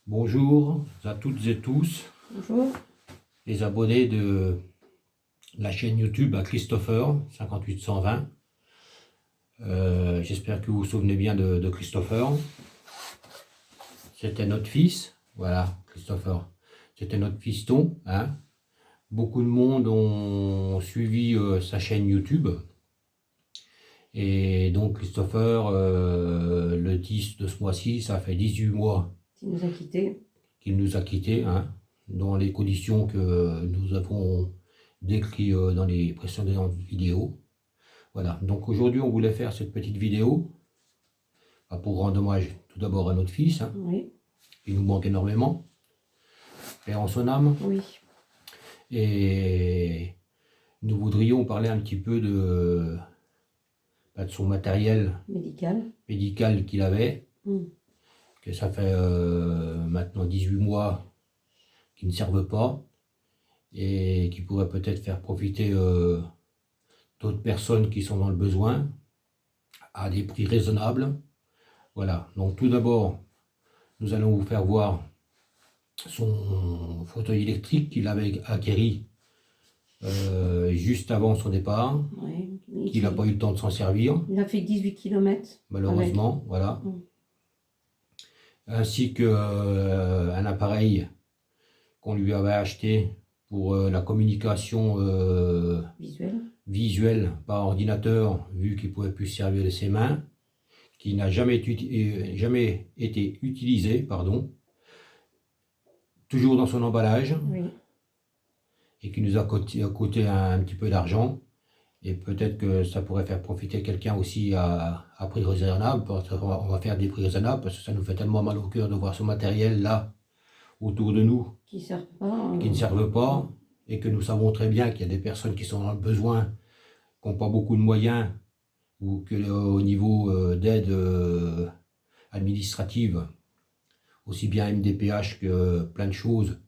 Bonjour à toutes et tous, Bonjour. les abonnés de la chaîne YouTube à Christopher 5820. J'espère que vous vous souvenez bien de Christopher. C'était notre fils, voilà, Christopher. C'était notre fiston, hein. Beaucoup de monde ont suivi sa chaîne YouTube. Et donc Christopher, le 10 de ce mois-ci, ça fait 18 mois Qui nous a quittés. qu'il nous a quittés, hein, dans les conditions que nous avons décrites dans les précédentes vidéos. Voilà, donc aujourd'hui on voulait faire cette petite vidéo pour rendre hommage tout d'abord à notre fils, hein, Oui. qui nous manque énormément, paix en son âme, Oui. et nous voudrions parler un petit peu de son matériel Médical. qu'il avait, Mm. que ça fait maintenant 18 mois qui ne servent pas et qui pourraient peut-être faire profiter d'autres personnes qui sont dans le besoin à des prix raisonnables. Voilà, donc tout d'abord, nous allons vous faire voir son fauteuil électrique qu'il avait acquéri juste avant son départ, Oui. qu'il n'a pas eu le temps de s'en servir, Il a fait 18 km. malheureusement, voilà. Ainsi qu'un appareil qu'on lui avait acheté pour la communication visuelle par ordinateur, vu qu'il ne pouvait plus se servir de ses mains, qui n'a jamais été utilisé, pardon, toujours dans son emballage, Oui. et qui nous a coûté un petit peu d'argent. Et peut-être que ça pourrait faire profiter quelqu'un aussi à prix raisonnable, parce qu'on va faire des prix raisonnables, parce que ça nous fait tellement mal au cœur de voir ce matériel là autour de nous Qui ne servent pas, et que nous savons très bien qu'il y a des personnes qui sont dans le besoin, qui n'ont pas beaucoup de moyens, ou que au niveau d'aide administrative, aussi bien MDPH que plein de choses,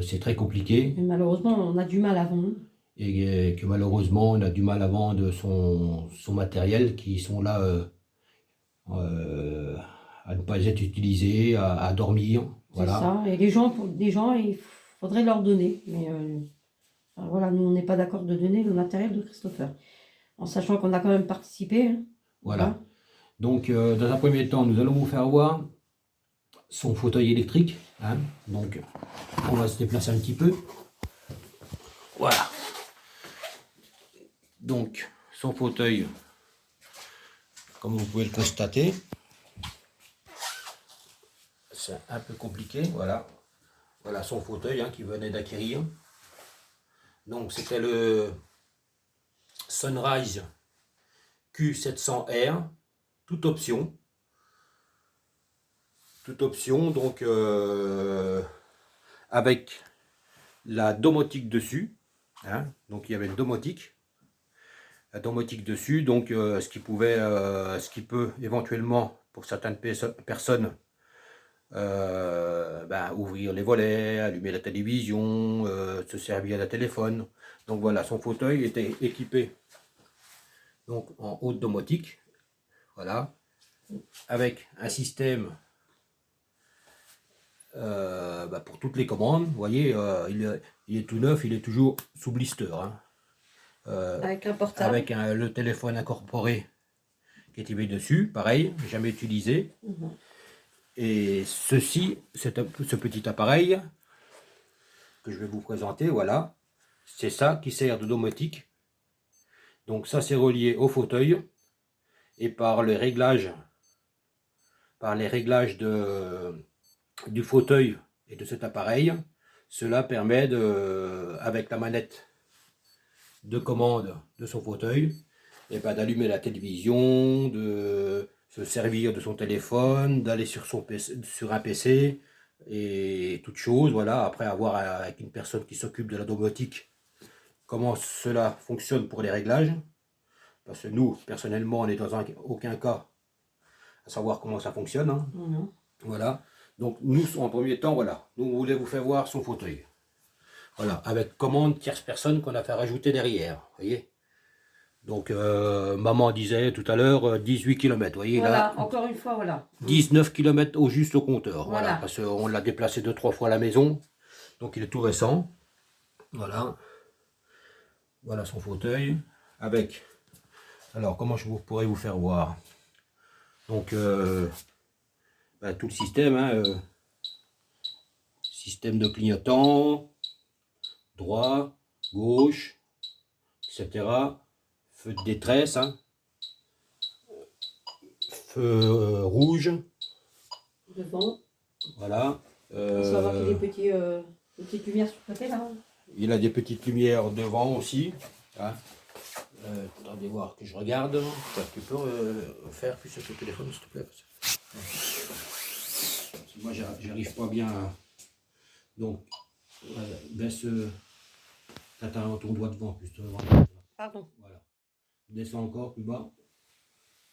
c'est très compliqué. Et malheureusement, on a du mal à vendre. Et que malheureusement, on a du mal à vendre son matériel qui sont là à ne pas être utilisés, à dormir. Voilà. C'est ça. Et les gens, il faudrait leur donner. Mais enfin, voilà, nous, on n'est pas d'accord de donner le matériel de Christopher. En sachant qu'on a quand même participé. Hein. Voilà. Donc, dans un premier temps, nous allons vous faire voir son fauteuil électrique. Hein. Donc, on va se déplacer un petit peu. Voilà. Donc, son fauteuil, comme vous pouvez le constater, c'est un peu compliqué. Voilà. Voilà son fauteuil qu'il venait d'acquérir. Donc, c'était le Sunrise Q700R, toute option. Toute option, donc avec la domotique dessus. Hein, donc, il y avait une domotique. La domotique dessus, donc ce qui peut éventuellement pour certaines personnes ouvrir les volets, allumer la télévision, se servir d'un téléphone. Donc voilà, son fauteuil était équipé donc en haute domotique, voilà, avec un système pour toutes les commandes. Vous voyez, il est tout neuf, il est toujours sous blister. Hein. Avec un portable. Avec le téléphone incorporé qui est mis dessus, pareil, jamais utilisé. Et ceci, ce petit appareil que je vais vous présenter, voilà, c'est ça qui sert de domotique. Donc ça c'est relié au fauteuil, et par les réglages du fauteuil et de cet appareil, cela permet avec la manette de commande de son fauteuil, d'allumer la télévision, de se servir de son téléphone, d'aller sur un PC et toutes choses. Voilà, après avoir avec une personne qui s'occupe de la domotique comment cela fonctionne pour les réglages, parce que nous personnellement on n'est dans aucun cas à savoir comment ça fonctionne. Hein. Voilà, donc nous en premier temps, voilà, nous on voulait vous faire voir son fauteuil. Voilà, avec commande tierce personne qu'on a fait rajouter derrière, voyez. Donc, maman disait tout à l'heure 18 km. Vous voyez Voilà, là, encore une fois, voilà. 19 km au juste au compteur. Voilà, Voilà. parce qu'on l'a déplacé 2-3 fois à la maison. Donc, il est tout récent. Voilà. Voilà son fauteuil. Avec. Alors, comment je pourrais vous faire voir? Donc, bah, tout le système. Hein, système de clignotant. Droit, gauche, etc. Feu de détresse. Hein, feu rouge. Devant. Voilà. On va voir qu'il y a des petites lumières sur le côté là. Il a des petites lumières devant aussi. Hein. Attendez voir que je regarde. Tu peux faire plus sur le téléphone s'il te plaît. Parce que moi j'arrive pas bien. Donc baisse ton doigt devant plus. Pardon. Voilà. Descends encore plus bas.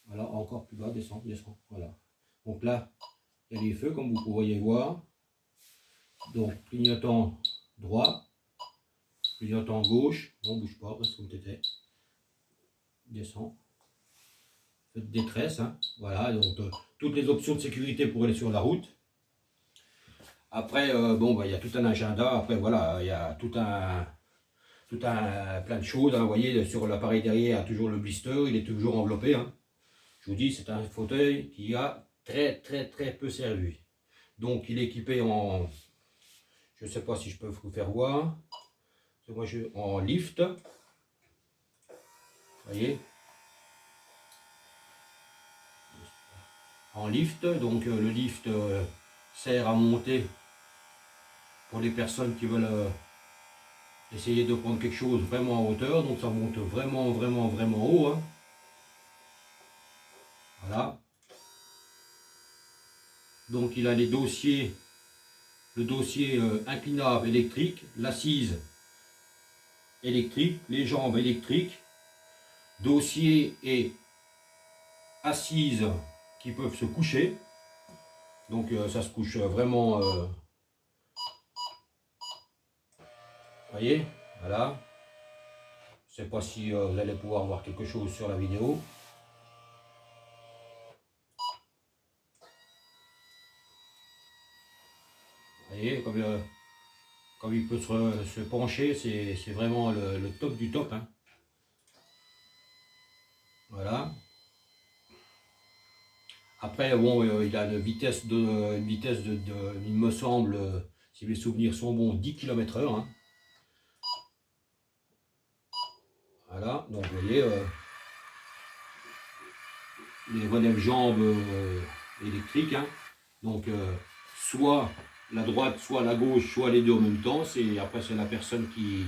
Voilà, encore plus bas, descends, descends. Voilà. Donc là, il y a les feux comme vous pourriez voir. Donc clignotant droit, clignotant gauche, on ne bouge pas, reste comme tu étais. Descends. Feu de détresse, hein. Voilà, donc toutes les options de sécurité pour aller sur la route. Après, bon, bah, il y a tout un agenda. Après, voilà, il y a tout un plein de choses. Hein. Vous voyez, sur l'appareil derrière, il y a toujours le blister, il est toujours enveloppé. Hein. Je vous dis, c'est un fauteuil qui a très peu servi. Donc, il est équipé en, je ne sais pas si je peux vous faire voir, moi, en lift. Vous voyez, en lift. Donc, le lift sert à monter pour les personnes qui veulent essayer de prendre quelque chose vraiment en hauteur. Donc, ça monte vraiment haut. Hein. Voilà. Donc il a les dossiers, le dossier inclinable électrique, l'assise électrique, les jambes électriques, dossier et assise qui peuvent se coucher. Donc ça se couche vraiment. Voyez, voilà. Je ne sais pas si vous allez pouvoir voir quelque chose sur la vidéo. Vous voyez, comme il peut se pencher, c'est vraiment le top du top. Hein. Voilà. Après, bon, il a une vitesse il me semble, si mes souvenirs sont bons, 10 km/h. Hein. Voilà, donc vous voyez, les relève-jambes électriques. Hein. Donc, soit la droite, soit la gauche, soit les deux en même temps. Après, c'est la personne qui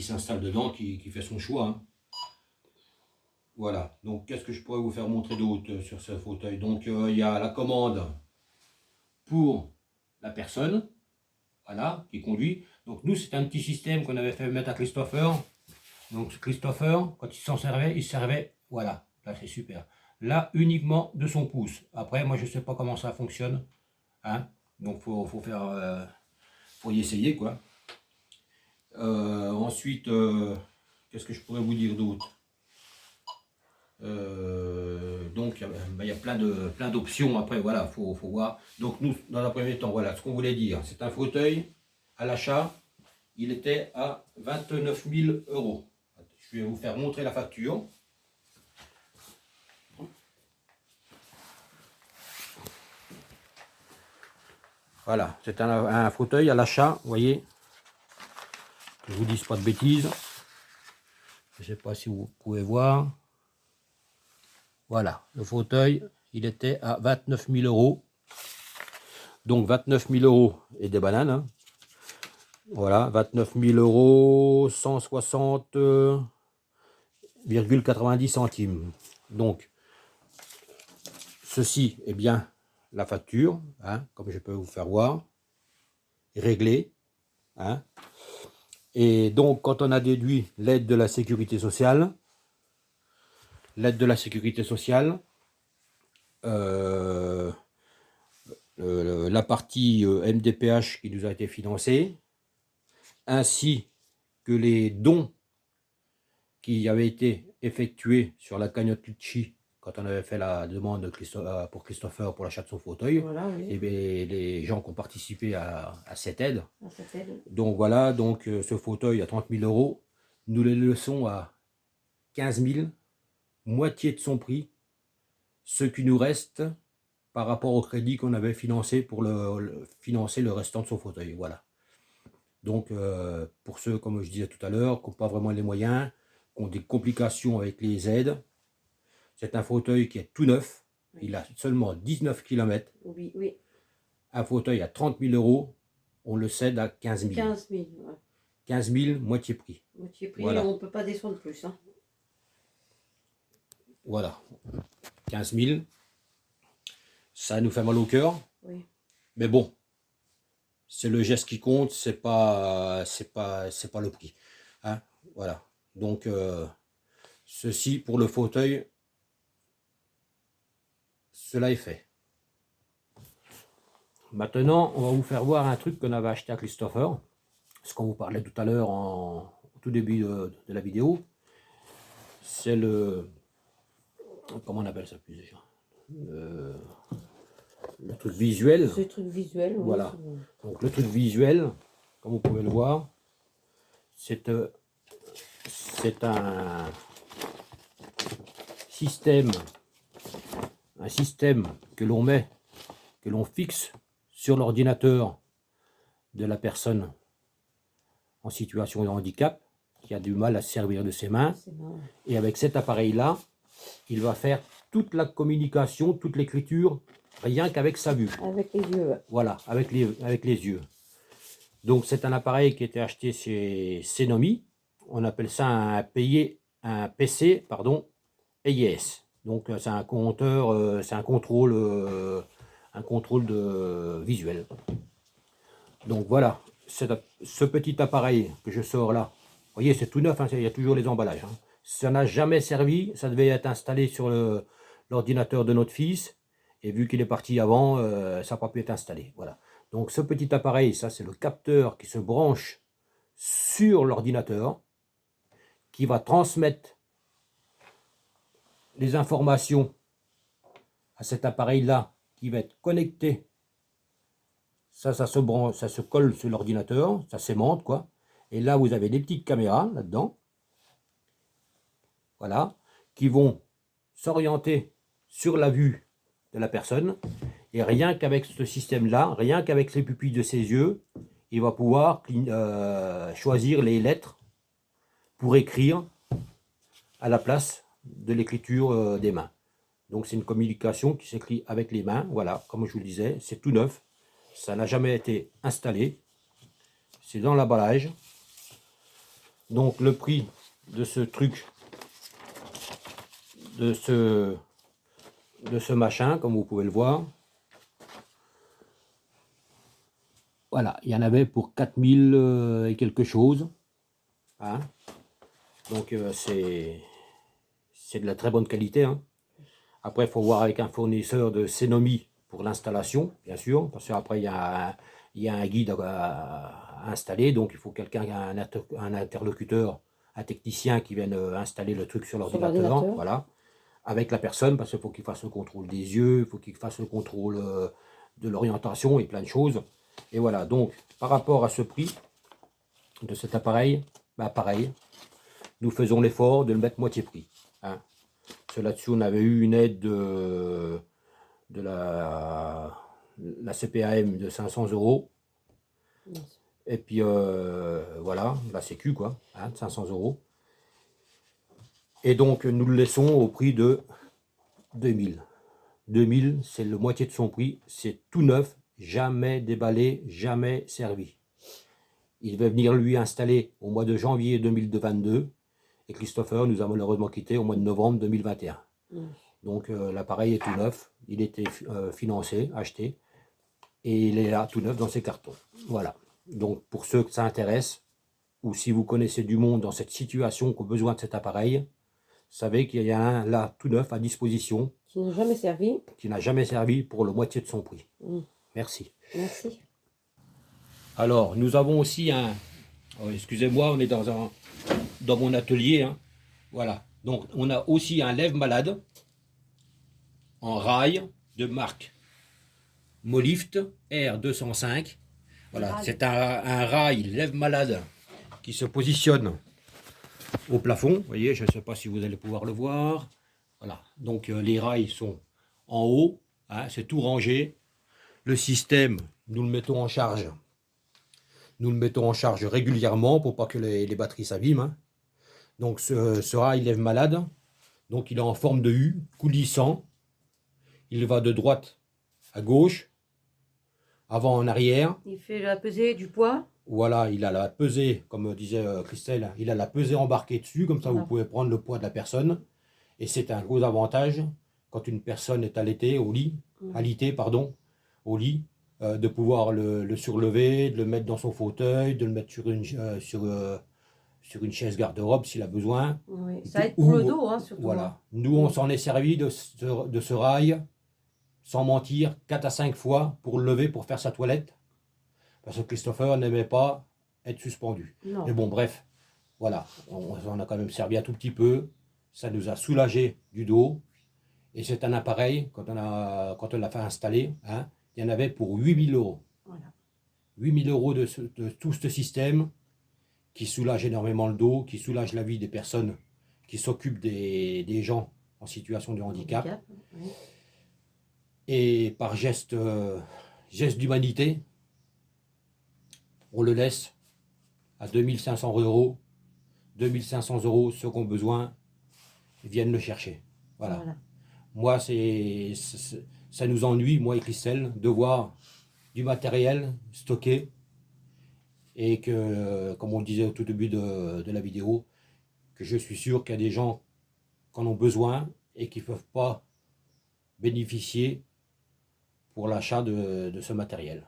s'installe dedans, qui fait son choix. Hein. Voilà, donc qu'est-ce que je pourrais vous faire montrer d'autre sur ce fauteuil? Donc, il y a la commande pour la personne, voilà, qui conduit. Donc, nous, c'est un petit système qu'on avait fait mettre à Christopher. Donc, Christopher, quand il s'en servait, il servait, voilà, là, c'est super. Là, uniquement de son pouce. Après, moi, je ne sais pas comment ça fonctionne. Hein. Donc, faut faire, faut y essayer, quoi. Ensuite, qu'est-ce que je pourrais vous dire d'autre? Donc il y a plein d'options. Après voilà, faut voir. Donc nous, dans un premier temps, voilà ce qu'on voulait dire. C'est un fauteuil à l'achat. Il était à 29 000 euros. Je vais vous faire montrer la facture. Voilà, c'est un fauteuil à l'achat, vous voyez. Que je vous dise pas de bêtises. Je ne sais pas si vous pouvez voir. Voilà, le fauteuil, il était à 29 000 euros. Donc 29 000 euros et des bananes. Hein. Voilà, 29 000 euros, 160,90 centimes. Donc, ceci est bien la facture, hein, comme je peux vous faire voir, réglée. Hein. Et donc, quand on a déduit l'aide de la sécurité sociale, la partie MDPH qui nous a été financée, ainsi que les dons qui avait été effectué sur la cagnotte Litchi quand on avait fait la demande pour Christopher pour l'achat de son fauteuil. Voilà, oui. Et bien, les gens qui ont participé à cette aide. À cette aide. Donc voilà, donc ce fauteuil à 30 000 €, nous les laissons à 15 000, moitié de son prix, ce qui nous reste par rapport au crédit qu'on avait financé pour financer le restant de son fauteuil. Voilà. Donc pour ceux, comme je disais tout à l'heure, qui n'ont pas vraiment les moyens, qui ont des complications avec les aides, c'est un fauteuil qui est tout neuf. Oui. Il a seulement 19 km. Oui, oui. Un fauteuil à 30 000 €, on le cède à 15 000. 15 000, ouais. 15 000, moitié prix. Moitié prix, voilà. On ne peut pas descendre plus. Hein. Voilà. 15 000. Ça nous fait mal au cœur. Oui. Mais bon, c'est le geste qui compte, c'est pas le prix. Hein, voilà. Donc, ceci pour le fauteuil, cela est fait. Maintenant, on va vous faire voir un truc qu'on avait acheté à Christopher. Ce qu'on vous parlait tout à l'heure au tout début de la vidéo. C'est le... Comment on appelle ça plus déjà le truc visuel. C'est le truc visuel. Voilà. Oui, donc le truc visuel, comme vous pouvez le voir, c'est un système que l'on met, que l'on fixe sur l'ordinateur de la personne en situation de handicap, qui a du mal à se servir de ses mains. Et avec cet appareil-là, il va faire toute la communication, toute l'écriture, rien qu'avec sa vue. Avec les yeux. Voilà, avec les yeux. Donc c'est un appareil qui a été acheté chez Cenomy. On appelle ça un PC, EIS. Donc c'est un compteur, c'est un contrôle de visuel. Donc voilà, ce petit appareil que je sors là, vous voyez, c'est tout neuf, hein, il y a toujours les emballages. Hein. Ça n'a jamais servi, ça devait être installé sur l'ordinateur de notre fils, et vu qu'il est parti avant, ça n'a pas pu être installé. Voilà. Donc ce petit appareil, ça c'est le capteur qui se branche sur l'ordinateur, qui va transmettre les informations à cet appareil-là, qui va être connecté. Ça se branche, ça se colle sur l'ordinateur, ça s'aimante quoi. Et là, vous avez des petites caméras là-dedans, voilà, qui vont s'orienter sur la vue de la personne. Et rien qu'avec ce système-là, rien qu'avec les pupilles de ses yeux, il va pouvoir choisir les lettres pour écrire à la place de l'écriture des mains. Donc c'est une communication qui s'écrit avec les mains, voilà, comme je vous le disais, c'est tout neuf. Ça n'a jamais été installé. C'est dans l'emballage. Donc le prix de ce truc, de ce machin, comme vous pouvez le voir. Voilà, il y en avait pour 4000 et quelque chose. Hein. Donc c'est de la très bonne qualité. Hein. Après, il faut voir avec un fournisseur de Cenomy pour l'installation, bien sûr, parce qu'après, il y a un guide à installer, donc il faut quelqu'un, un interlocuteur, un technicien qui vienne installer le truc sur l'ordinateur, voilà, avec la personne, parce qu'il faut qu'il fasse le contrôle des yeux, il faut qu'il fasse le contrôle de l'orientation et plein de choses. Et voilà, donc, par rapport à ce prix de cet appareil, bah, pareil, nous faisons l'effort de le mettre moitié prix. Hein. Là-dessus, on avait eu une aide de la CPAM de 500 €. Et puis voilà, la Sécu quoi, hein, 500 €. Et donc nous le laissons au prix de 2000. 2000, c'est le moitié de son prix, c'est tout neuf, jamais déballé, jamais servi. Il va venir lui installer au mois de janvier 2022 et Christopher nous a malheureusement quitté au mois de novembre 2021. Donc l'appareil est tout neuf, il était financé, acheté, et il est là tout neuf dans ses cartons. Voilà. Donc pour ceux que ça intéresse, ou si vous connaissez du monde dans cette situation qui a besoin de cet appareil, savez qu'il y a un là tout neuf à disposition. Qui n'a jamais servi. Qui n'a jamais servi pour le moitié de son prix. Merci. Merci. Alors nous avons aussi un... Oh, excusez-moi, on est dans mon atelier. Hein. Voilà. Donc, on a aussi un lève-malade en rail de marque Molift R205. Voilà, c'est un rail lève-malade qui se positionne au plafond. Vous voyez, je ne sais pas si vous allez pouvoir le voir. Voilà, donc les rails sont en haut, hein, c'est tout rangé. Le système, nous le mettons en charge. Nous le mettons en charge régulièrement pour pas que les batteries s'abîment. Hein. Donc ce rail lève-malade, donc il est en forme de U, coulissant. Il va de droite à gauche, avant en arrière. Il fait la pesée du poids. Voilà, il a la pesée, comme disait Christelle, il a la pesée embarquée dessus, comme ça Voilà. vous pouvez prendre le poids de la personne. Et c'est un gros avantage quand une personne est alitée au lit, au lit, de pouvoir le surlever, de le mettre dans son fauteuil, de le mettre sur une chaise garde-robe s'il a besoin. Oui, ça aide pour le dos, hein, surtout. Voilà. Hein. Nous, on s'en est servi de ce rail, sans mentir, 4 à 5 fois pour le lever, pour faire sa toilette. Parce que Christopher n'aimait pas être suspendu. Non. Mais bon, bref, voilà, on a quand même servi un tout petit peu. Ça nous a soulagé du dos. Et c'est un appareil, quand on l'a fait installer, hein, il y en avait pour 8000 euros. Voilà. 8000 euros de tout ce système qui soulage énormément le dos, qui soulage la vie des personnes qui s'occupent des gens en situation de handicap. Oui. Et par geste d'humanité, on le laisse à 2500 euros. 2500 euros, ceux qui ont besoin viennent le chercher. Voilà. Moi, ça nous ennuie, moi et Christelle, de voir du matériel stocké et que, comme on le disait au tout début de la vidéo, que je suis sûr qu'il y a des gens qui en ont besoin et qui ne peuvent pas bénéficier pour l'achat de ce matériel.